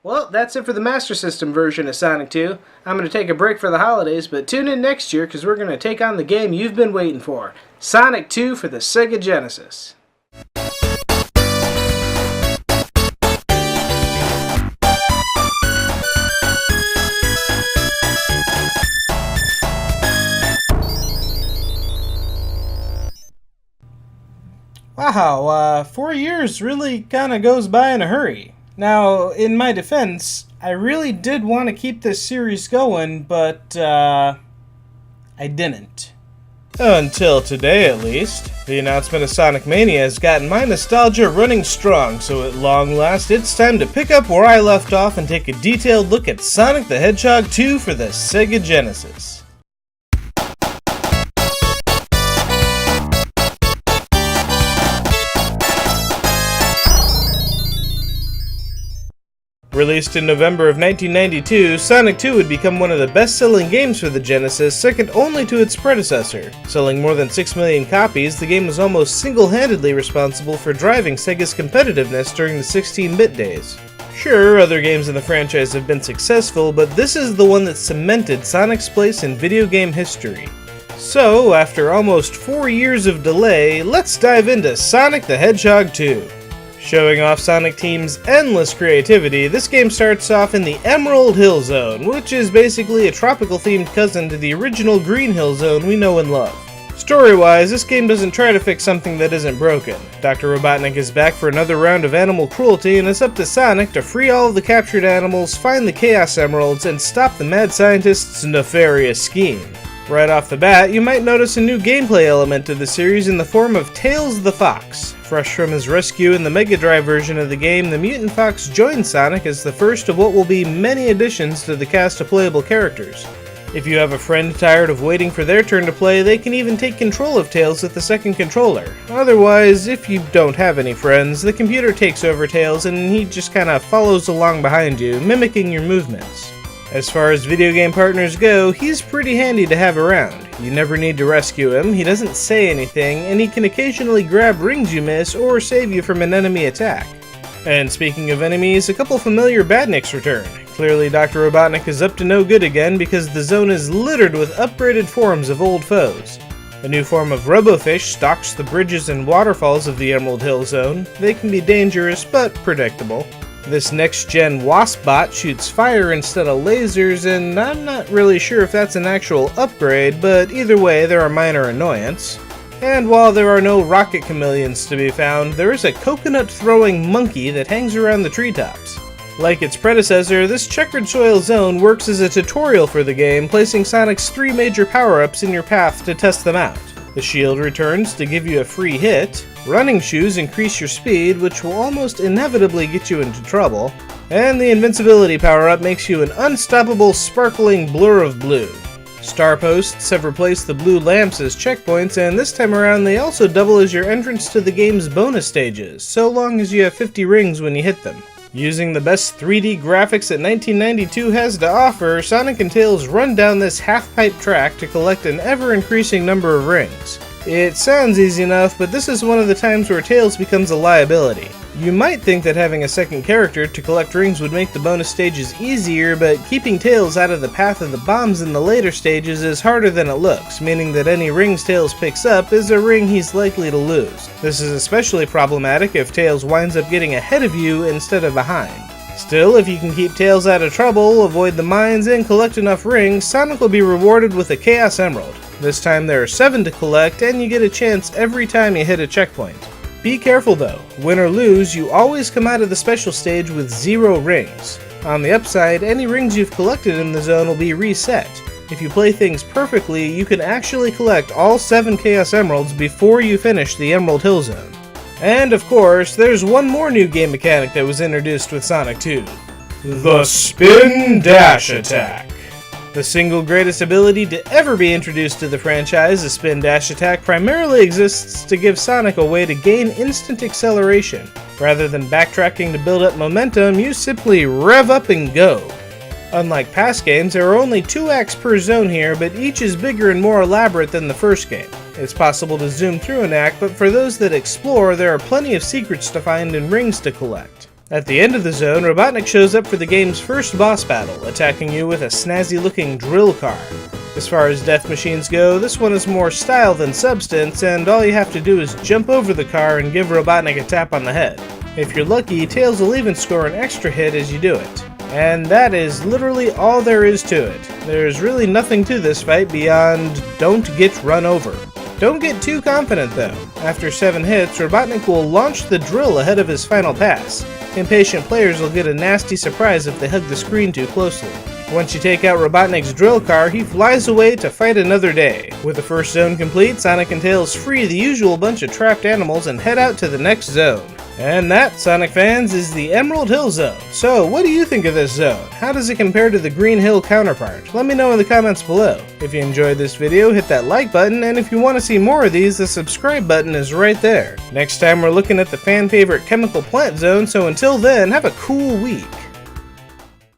Well, that's it for the Master System version of Sonic 2. I'm going to take a break for the holidays, but tune in next year because we're going to take on the game you've been waiting for, Sonic 2 for the Sega Genesis. Wow, 4 years really kind of goes by in a hurry. Now, in my defense, I really did want to keep this series going, but, I didn't. Until today, at least. The announcement of Sonic Mania has gotten my nostalgia running strong, so at long last, it's time to pick up where I left off and take a detailed look at Sonic the Hedgehog 2 for the Sega Genesis. Released in November of 1992, Sonic 2 would become one of the best-selling games for the Genesis, second only to its predecessor. Selling more than 6 million copies, the game was almost single-handedly responsible for driving Sega's competitiveness during the 16-bit days. Sure, other games in the franchise have been successful, but this is the one that cemented Sonic's place in video game history. So, after almost 4 years of delay, let's dive into Sonic the Hedgehog 2. Showing off Sonic Team's endless creativity, this game starts off in the Emerald Hill Zone, which is basically a tropical-themed cousin to the original Green Hill Zone we know and love. Story-wise, this game doesn't try to fix something that isn't broken. Dr. Robotnik is back for another round of animal cruelty, and it's up to Sonic to free all of the captured animals, find the Chaos Emeralds, and stop the mad scientist's nefarious scheme. Right off the bat, you might notice a new gameplay element to the series in the form of Tails the Fox. Fresh from his rescue in the Mega Drive version of the game, the Mutant Fox joins Sonic as the first of what will be many additions to the cast of playable characters. If you have a friend tired of waiting for their turn to play, they can even take control of Tails with the second controller. Otherwise, if you don't have any friends, the computer takes over Tails and he just kinda follows along behind you, mimicking your movements. As far as video game partners go, he's pretty handy to have around. You never need to rescue him, he doesn't say anything, and he can occasionally grab rings you miss or save you from an enemy attack. And speaking of enemies, a couple familiar badniks return. Clearly Dr. Robotnik is up to no good again because the zone is littered with upgraded forms of old foes. A new form of Robofish stalks the bridges and waterfalls of the Emerald Hill Zone. They can be dangerous, but predictable. This next-gen Waspbot shoots fire instead of lasers, and I'm not really sure if that's an actual upgrade, but either way, they're a minor annoyance. And while there are no rocket chameleons to be found, there is a coconut-throwing monkey that hangs around the treetops. Like its predecessor, this checkered soil zone works as a tutorial for the game, placing Sonic's 3 major power-ups in your path to test them out. The shield returns to give you a free hit, running shoes increase your speed, which will almost inevitably get you into trouble, and the invincibility power-up makes you an unstoppable sparkling blur of blue. Star posts have replaced the blue lamps as checkpoints, and this time around they also double as your entrance to the game's bonus stages, so long as you have 50 rings when you hit them. Using the best 3D graphics that 1992 has to offer, Sonic and Tails run down this half-pipe track to collect an ever-increasing number of rings. It sounds easy enough, but this is one of the times where Tails becomes a liability. You might think that having a second character to collect rings would make the bonus stages easier, but keeping Tails out of the path of the bombs in the later stages is harder than it looks, meaning that any rings Tails picks up is a ring he's likely to lose. This is especially problematic if Tails winds up getting ahead of you instead of behind. Still, if you can keep Tails out of trouble, avoid the mines, and collect enough rings, Sonic will be rewarded with a Chaos Emerald. This time there are 7 to collect, and you get a chance every time you hit a checkpoint. Be careful though, win or lose, you always come out of the special stage with 0 rings. On the upside, any rings you've collected in the zone will be reset. If you play things perfectly, you can actually collect all 7 Chaos Emeralds before you finish the Emerald Hill Zone. And of course, there's one more new game mechanic that was introduced with Sonic 2. The Spin Dash Attack. The single greatest ability to ever be introduced to the franchise, the Spin Dash Attack, primarily exists to give Sonic a way to gain instant acceleration. Rather than backtracking to build up momentum, you simply rev up and go. Unlike past games, there are only 2 acts per zone here, but each is bigger and more elaborate than the first game. It's possible to zoom through an act, but for those that explore, there are plenty of secrets to find and rings to collect. At the end of the zone, Robotnik shows up for the game's first boss battle, attacking you with a snazzy-looking drill car. As far as death machines go, this one is more style than substance, and all you have to do is jump over the car and give Robotnik a tap on the head. If you're lucky, Tails will even score an extra hit as you do it. And that is literally all there is to it. There's really nothing to this fight beyond don't get run over. Don't get too confident though. After 7 hits, Robotnik will launch the drill ahead of his final pass. Impatient players will get a nasty surprise if they hug the screen too closely. Once you take out Robotnik's drill car, he flies away to fight another day. With the first zone complete, Sonic and Tails free the usual bunch of trapped animals and head out to the next zone. And that, Sonic fans, is the Emerald Hill Zone. So, what do you think of this zone? How does it compare to the Green Hill counterpart? Let me know in the comments below. If you enjoyed this video, hit that like button, and if you want to see more of these, the subscribe button is right there. Next time we're looking at the fan favorite Chemical Plant Zone, so until then, have a cool week.